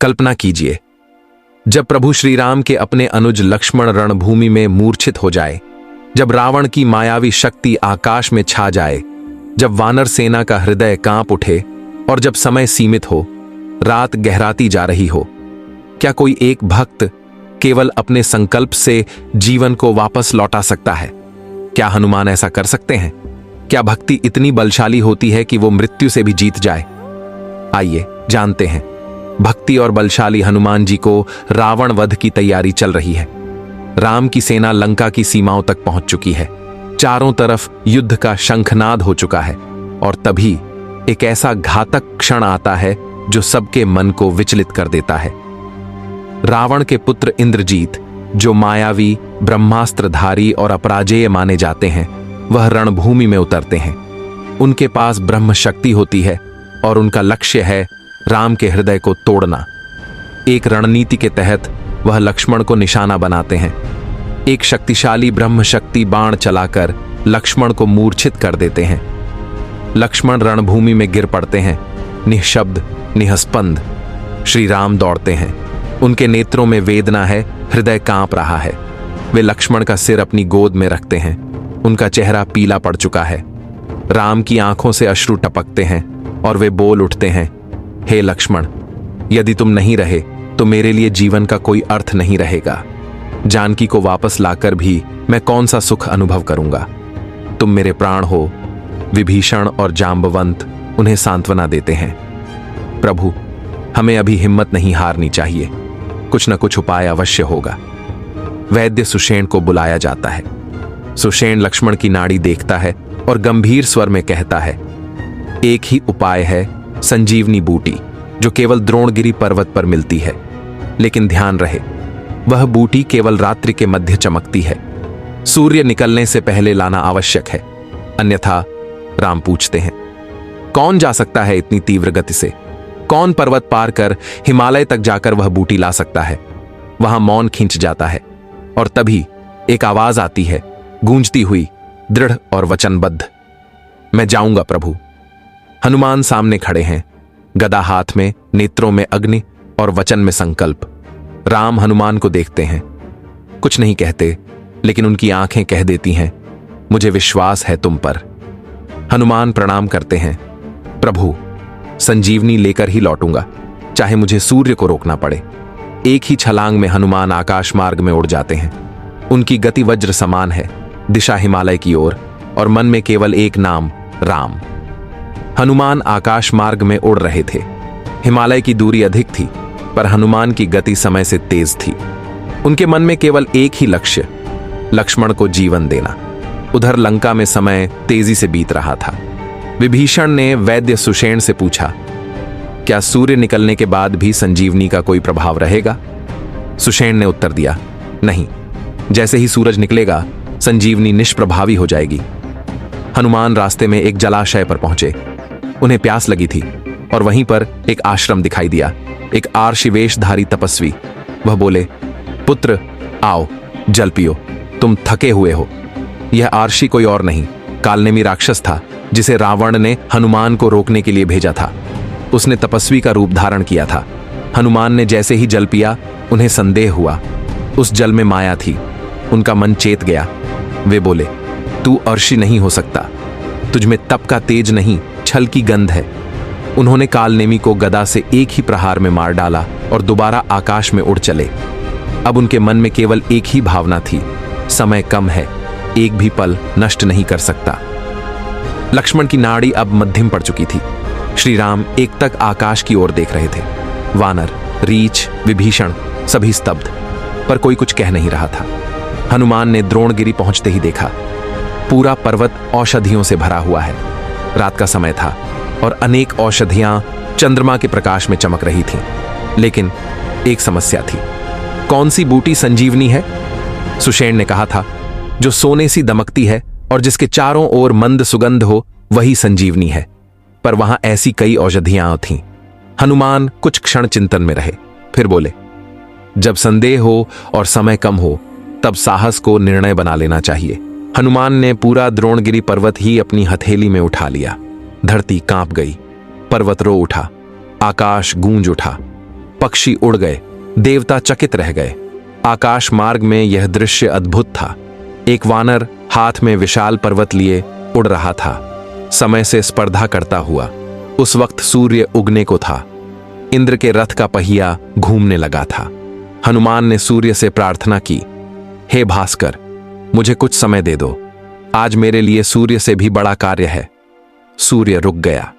कल्पना कीजिए, जब प्रभु श्री राम के अपने अनुज लक्ष्मण रणभूमि में मूर्छित हो जाए, जब रावण की मायावी शक्ति आकाश में छा जाए, जब वानर सेना का हृदय कांप उठे और जब समय सीमित हो, रात गहराती जा रही हो, क्या कोई एक भक्त केवल अपने संकल्प से जीवन को वापस लौटा सकता है? क्या हनुमान ऐसा कर सकते हैं? क्या भक्ति इतनी बलशाली होती है कि वो मृत्यु से भी जीत जाए? आइए जानते हैं। भक्ति और बलशाली हनुमान जी को रावण वध की तैयारी चल रही है। राम की सेना लंका की सीमाओं तक पहुंच चुकी है। चारों तरफ युद्ध का शंखनाद हो चुका है और तभी एक ऐसा घातक क्षण आता है जो सबके मन को विचलित कर देता है। रावण के पुत्र इंद्रजीत, जो मायावी, ब्रह्मास्त्रधारी और अपराजेय माने जाते हैं, वह रणभूमि में उतरते हैं। उनके पास ब्रह्म शक्ति होती है और उनका लक्ष्य है राम के हृदय को तोड़ना। एक रणनीति के तहत वह लक्ष्मण को निशाना बनाते हैं। एक शक्तिशाली ब्रह्म शक्ति बाण चलाकर लक्ष्मण को मूर्छित कर देते हैं। लक्ष्मण रणभूमि में गिर पड़ते हैं, निःशब्द, निःस्पंद। श्री राम दौड़ते हैं। उनके नेत्रों में वेदना है, हृदय कांप रहा है। वे लक्ष्मण का सिर अपनी गोद में रखते हैं। उनका चेहरा पीला पड़ चुका है। राम की आंखों से अश्रु टपकते हैं और वे बोल उठते हैं, हे लक्ष्मण, यदि तुम नहीं रहे तो मेरे लिए जीवन का कोई अर्थ नहीं रहेगा। जानकी को वापस लाकर भी मैं कौन सा सुख अनुभव करूंगा? तुम मेरे प्राण हो। विभीषण और जांबवंत उन्हें सांत्वना देते हैं। प्रभु, हमें अभी हिम्मत नहीं हारनी चाहिए। कुछ न कुछ उपाय अवश्य होगा। वैद्य सुषेण को बुलाया जाता है। सुषेण लक्ष्मण की नाड़ी देखता है और गंभीर स्वर में कहता है, एक ही उपाय है, संजीवनी बूटी, जो केवल द्रोणगिरी पर्वत पर मिलती है। लेकिन ध्यान रहे, वह बूटी केवल रात्रि के मध्य चमकती है। सूर्य निकलने से पहले लाना आवश्यक है, अन्यथा। राम पूछते हैं, कौन जा सकता है इतनी तीव्र गति से? कौन पर्वत पार कर हिमालय तक जाकर वह बूटी ला सकता है? वहां मौन खींच जाता है और तभी एक आवाज आती है, गूंजती हुई, दृढ़ और वचनबद्ध, मैं जाऊंगा प्रभु। हनुमान सामने खड़े हैं, गदा हाथ में, नेत्रों में अग्नि और वचन में संकल्प। राम हनुमान को देखते हैं, कुछ नहीं कहते, लेकिन उनकी आंखें कह देती हैं, मुझे विश्वास है तुम पर। हनुमान प्रणाम करते हैं, प्रभु, संजीवनी लेकर ही लौटूंगा, चाहे मुझे सूर्य को रोकना पड़े। एक ही छलांग में हनुमान आकाश मार्ग में उड़ जाते हैं। उनकी गति वज्र समान है, दिशा हिमालय की ओर, और मन में केवल एक नाम, राम। हनुमान आकाश मार्ग में उड़ रहे थे। हिमालय की दूरी अधिक थी, पर हनुमान की गति समय से तेज थी। उनके मन में केवल एक ही लक्ष्य, लक्ष्मण को जीवन देना। उधर लंका में समय तेजी से बीत रहा था। विभीषण ने वैद्य सुषेण से पूछा, क्या सूर्य निकलने के बाद भी संजीवनी का कोई प्रभाव रहेगा? सुषेण ने उत्तर दिया, नहीं, जैसे ही सूरज निकलेगा संजीवनी निष्प्रभावी हो जाएगी। हनुमान रास्ते में एक जलाशय पर पहुंचे। उन्हें प्यास लगी थी और वहीं पर एक आश्रम दिखाई दिया। एक आर्षवेशधारी तपस्वी। वह बोले, पुत्र, आओ, जल पियो, तुम थके हुए हो। यह आर्षी कोई और नहीं, कालनेमी राक्षस था, जिसे रावण ने हनुमान को रोकने के लिए भेजा था। उसने तपस्वी का रूप धारण किया था। हनुमान ने जैसे ही जल पिया, उन्हें संदेह हुआ। उस जल में माया थी। उनका मन चेत गया। वे बोले, तू अर्षि नहीं हो सकता, तुझमें तप का तेज नहीं, छल की गंध है। उन्होंने कालनेमी को गदा से एक ही प्रहार में मार डाला और दोबारा आकाश में उड़ चले। अब उनके मन में केवल एक ही भावना थी, समय कम है, एक भी पल नष्ट नहीं कर सकता। लक्ष्मण की नाड़ी अब मध्यम पड़ चुकी थी। श्री राम एकटक आकाश की ओर देख रहे थे। वानर, रीछ, विभीषण सभी स्तब्ध, पर कोई कुछ कह नहीं रहा था। हनुमान ने द्रोणगिरी पहुंचते ही देखा, पूरा पर्वत औषधियों से भरा हुआ है। रात का समय था और अनेक औषधियां चंद्रमा के प्रकाश में चमक रही थीं। लेकिन एक समस्या थी। कौन सी बूटी संजीवनी है? सुषेण ने कहा था, जो सोने सी दमकती है और जिसके चारों ओर मंद सुगंध हो, वही संजीवनी है। पर वहां ऐसी कई औषधियां थीं। हनुमान कुछ क्षण चिंतन में रहे, फिर बोले, जब संदेह हो और समय कम हो, तब साहस को निर्णय बना लेना चाहिए। हनुमान ने पूरा द्रोणगिरी पर्वत ही अपनी हथेली में उठा लिया। धरती कांप गई, पर्वत रो उठा, आकाश गूंज उठा। पक्षी उड़ गए, देवता चकित रह गए। आकाश मार्ग में यह दृश्य अद्भुत था। एक वानर हाथ में विशाल पर्वत लिए उड़ रहा था, समय से स्पर्धा करता हुआ। उस वक्त सूर्य उगने को था। इंद्र के रथ का पहिया घूमने लगा था। हनुमान ने सूर्य से प्रार्थना की, हे भास्कर, मुझे कुछ समय दे दो, आज मेरे लिए सूर्य से भी बड़ा कार्य है। सूर्य रुक गया।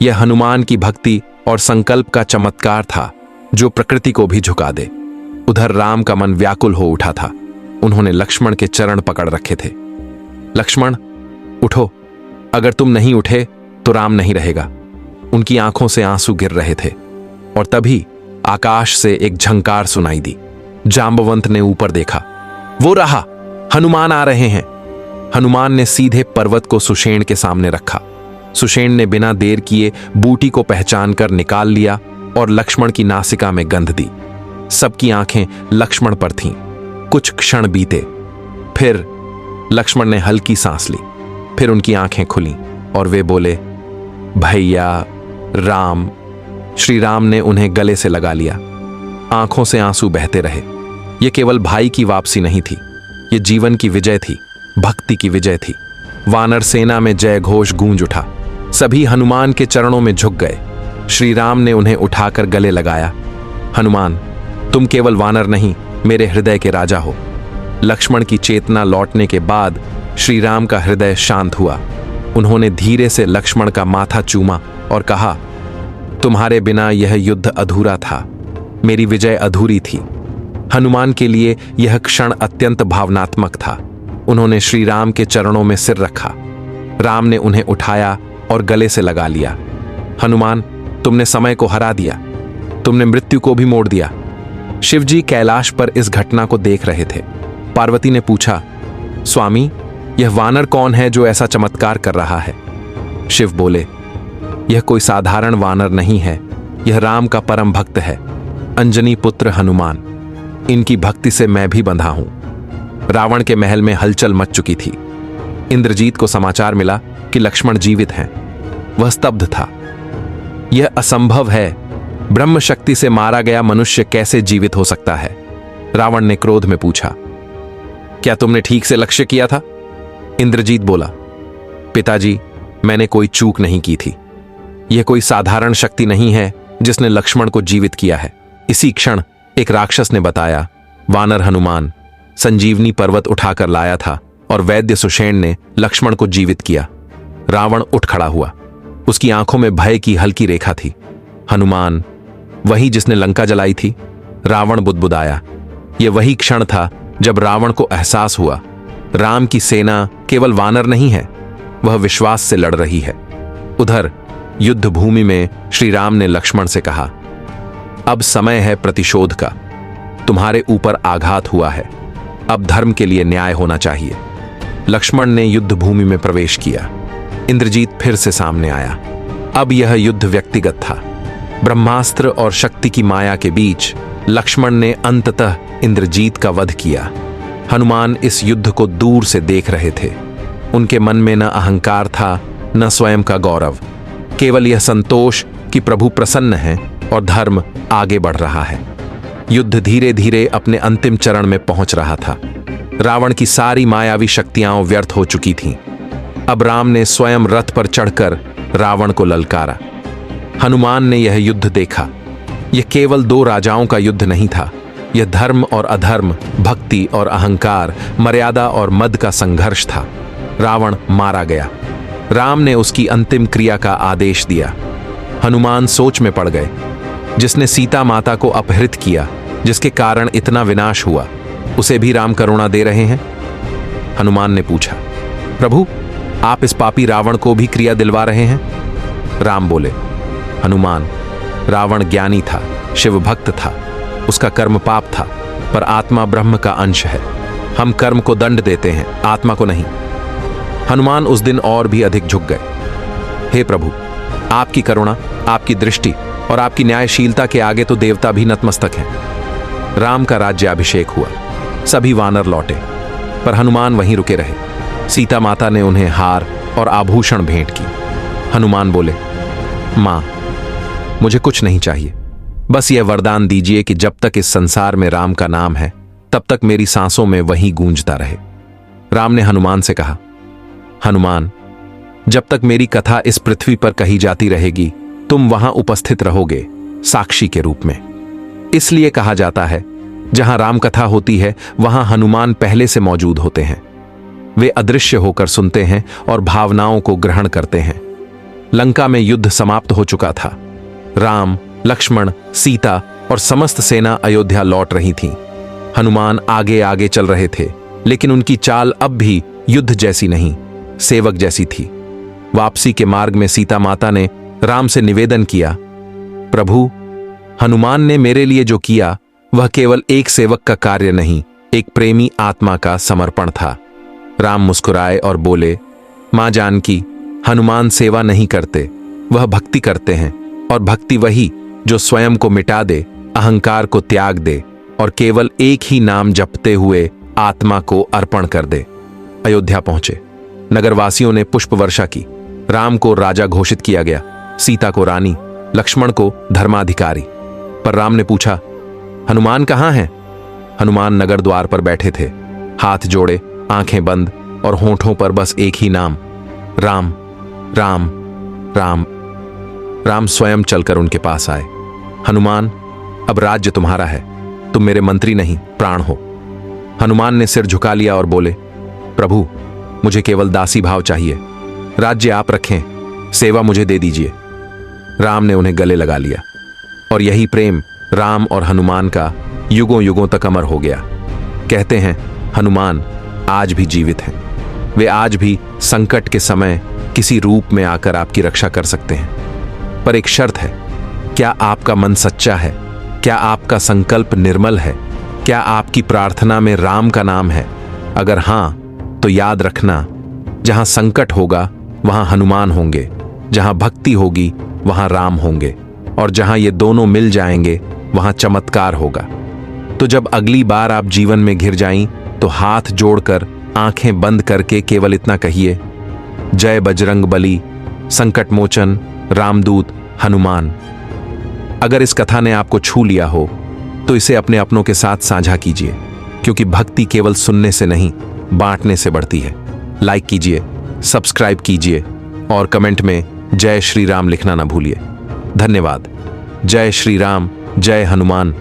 यह हनुमान की भक्ति और संकल्प का चमत्कार था, जो प्रकृति को भी झुका दे। उधर राम का मन व्याकुल हो उठा था। उन्होंने लक्ष्मण के चरण पकड़ रखे थे। लक्ष्मण, उठो, अगर तुम नहीं उठे तो राम नहीं रहेगा। उनकी आंखों से आंसू गिर रहे थे। और तभी आकाश से एक झंकार सुनाई दी। जांबवंत ने ऊपर देखा, वो रहा, हनुमान आ रहे हैं। हनुमान ने सीधे पर्वत को सुषेण के सामने रखा। सुषेण ने बिना देर किए बूटी को पहचान कर निकाल लिया और लक्ष्मण की नासिका में गंध दी। सबकी आंखें लक्ष्मण पर थीं। कुछ क्षण बीते, फिर लक्ष्मण ने हल्की सांस ली। फिर उनकी आंखें खुलीं और वे बोले, भैया राम। श्री राम ने उन्हें गले से लगा लिया। आंखों से आंसू बहते रहे। यह केवल भाई की वापसी नहीं थी, ये जीवन की विजय थी, भक्ति की विजय थी। वानर सेना में जय घोष गूंज उठा। सभी हनुमान के चरणों में झुक गए। श्री राम ने उन्हें उठाकर गले लगाया। हनुमान, तुम केवल वानर नहीं, मेरे हृदय के राजा हो। लक्ष्मण की चेतना लौटने के बाद श्री राम का हृदय शांत हुआ। उन्होंने धीरे से लक्ष्मण का माथा चूमा और कहा, तुम्हारे बिना यह युद्ध अधूरा था, मेरी विजय अधूरी थी। हनुमान के लिए यह क्षण अत्यंत भावनात्मक था। उन्होंने श्री राम के चरणों में सिर रखा। राम ने उन्हें उठाया और गले से लगा लिया। हनुमान, तुमने समय को हरा दिया, तुमने मृत्यु को भी मोड़ दिया। शिवजी कैलाश पर इस घटना को देख रहे थे। पार्वती ने पूछा, स्वामी, यह वानर कौन है जो ऐसा चमत्कार कर रहा है? शिव बोले, यह कोई साधारण वानर नहीं है, यह राम का परम भक्त है, अंजनी पुत्र हनुमान। इनकी भक्ति से मैं भी बंधा हूं। रावण के महल में हलचल मच चुकी थी। इंद्रजीत को समाचार मिला कि लक्ष्मण जीवित हैं। वह स्तब्ध था। यह असंभव है, ब्रह्म शक्ति से मारा गया मनुष्य कैसे जीवित हो सकता है? रावण ने क्रोध में पूछा। क्या तुमने ठीक से लक्ष्य किया था? इंद्रजीत बोला, पिताजी, मैंने कोई चूक नहीं की थी। यह कोई साधारण शक्ति नहीं है जिसने लक्ष्मण को जीवित किया है। इसी क्षण एक राक्षस ने बताया, वानर हनुमान संजीवनी पर्वत उठाकर लाया था और वैद्य सुषेण ने लक्ष्मण को जीवित किया। रावण उठ खड़ा हुआ। उसकी आंखों में भय की हल्की रेखा थी। हनुमान, वही जिसने लंका जलाई थी? रावण बुदबुदाया। यह वही क्षण था जब रावण को एहसास हुआ, राम की सेना केवल वानर नहीं है, वह विश्वास से लड़ रही है। उधर युद्ध भूमि में श्री राम ने लक्ष्मण से कहा, अब समय है प्रतिशोध का। तुम्हारे ऊपर आघात हुआ है, अब धर्म के लिए न्याय होना चाहिए। लक्ष्मण ने युद्ध भूमि में प्रवेश किया। इंद्रजीत फिर से सामने आया। अब यह युद्ध व्यक्तिगत था। ब्रह्मास्त्र और शक्ति की माया के बीच लक्ष्मण ने अंततः इंद्रजीत का वध किया। हनुमान इस युद्ध को दूर से देख रहे थे। उनके मन में न अहंकार था, न स्वयं का गौरव, केवल यह संतोष कि प्रभु प्रसन्न है और धर्म आगे बढ़ रहा है। युद्ध धीरे धीरे अपने अंतिम चरण में पहुंच रहा था। रावण की सारी मायावी शक्तियां व्यर्थ हो चुकी थीं। अब राम ने स्वयं रथ पर चढ़कर रावण को ललकारा। हनुमान ने यह युद्ध देखा। यह केवल दो राजाओं का युद्ध नहीं था, यह धर्म और अधर्म, भक्ति और अहंकार, मर्यादा और मद का संघर्ष था। रावण मारा गया। राम ने उसकी अंतिम क्रिया का आदेश दिया। हनुमान सोच में पड़ गए। जिसने सीता माता को अपहृत किया, जिसके कारण इतना विनाश हुआ, उसे भी राम करुणा दे रहे हैं? हनुमान ने पूछा, प्रभु, आप इस पापी रावण को भी क्रिया दिलवा रहे हैं? राम बोले, हनुमान, रावण ज्ञानी था, शिव भक्त था, उसका कर्म पाप था, पर आत्मा ब्रह्म का अंश है। हम कर्म को दंड देते हैं, आत्मा को नहीं। हनुमान उस दिन और भी अधिक झुक गए। हे प्रभु, आपकी करुणा, आपकी दृष्टि और आपकी न्यायशीलता के आगे तो देवता भी नतमस्तक हैं। राम का राज्याभिषेक हुआ। सभी वानर लौटे, पर हनुमान वहीं रुके रहे। सीता माता ने उन्हें हार और आभूषण भेंट की। हनुमान बोले, मां, मुझे कुछ नहीं चाहिए, बस यह वरदान दीजिए कि जब तक इस संसार में राम का नाम है तब तक मेरी सांसों में वही गूंजता रहे। राम ने हनुमान से कहा, हनुमान, जब तक मेरी कथा इस पृथ्वी पर कही जाती रहेगी तुम वहां उपस्थित रहोगे, साक्षी के रूप में। इसलिए कहा जाता है जहां राम कथा होती है वहां हनुमान पहले से मौजूद होते हैं। वे अदृश्य होकर सुनते हैं और भावनाओं को ग्रहण करते हैं। लंका में युद्ध समाप्त हो चुका था। राम, लक्ष्मण, सीता और समस्त सेना अयोध्या लौट रही थी। हनुमान आगे आगे चल रहे थे, लेकिन उनकी चाल अब भी युद्ध जैसी नहीं, सेवक जैसी थी। वापसी के मार्ग में सीता माता ने राम से निवेदन किया, प्रभु, हनुमान ने मेरे लिए जो किया वह केवल एक सेवक का कार्य नहीं, एक प्रेमी आत्मा का समर्पण था। राम मुस्कुराए और बोले, मां जानकी, हनुमान सेवा नहीं करते, वह भक्ति करते हैं, और भक्ति वही जो स्वयं को मिटा दे, अहंकार को त्याग दे और केवल एक ही नाम जपते हुए आत्मा को अर्पण कर दे। अयोध्या पहुंचे। नगरवासियों ने पुष्प वर्षा की। राम को राजा घोषित किया गया, सीता को रानी, लक्ष्मण को धर्माधिकारी। पर राम ने पूछा, हनुमान कहाँ हैं? हनुमान नगर द्वार पर बैठे थे, हाथ जोड़े, आंखें बंद और होठों पर बस एक ही नाम, राम राम राम। राम स्वयं चलकर उनके पास आए। हनुमान, अब राज्य तुम्हारा है, तुम मेरे मंत्री नहीं, प्राण हो। हनुमान ने सिर झुका लिया और बोले, प्रभु, मुझे केवल दासी भाव चाहिए, राज्य आप रखें, सेवा मुझे दे दीजिए। राम ने उन्हें गले लगा लिया और यही प्रेम राम और हनुमान का युगों युगों तक अमर हो गया। कहते हैं हनुमान आज भी जीवित हैं। वे आज भी संकट के समय किसी रूप में आकर आपकी रक्षा कर सकते हैं। पर एक शर्त है, क्या आपका मन सच्चा है? क्या आपका संकल्प निर्मल है? क्या आपकी प्रार्थना में राम का नाम है? अगर हां, तो याद रखना, जहां संकट होगा वहां हनुमान होंगे, जहां भक्ति होगी वहां राम होंगे, और जहां ये दोनों मिल जाएंगे वहां चमत्कार होगा। तो जब अगली बार आप जीवन में घिर जाएं तो हाथ जोड़कर आंखें बंद करके केवल इतना कहिए, जय बजरंग बली, संकट मोचन, रामदूत, हनुमान। अगर इस कथा ने आपको छू लिया हो तो इसे अपने अपनों के साथ साझा कीजिए, क्योंकि भक्ति केवल सुनने से नहीं, बांटने से बढ़ती है। लाइक कीजिए, सब्सक्राइब कीजिए और कमेंट में जय श्री राम लिखना ना भूलिए। धन्यवाद। जय श्री राम, जय हनुमान।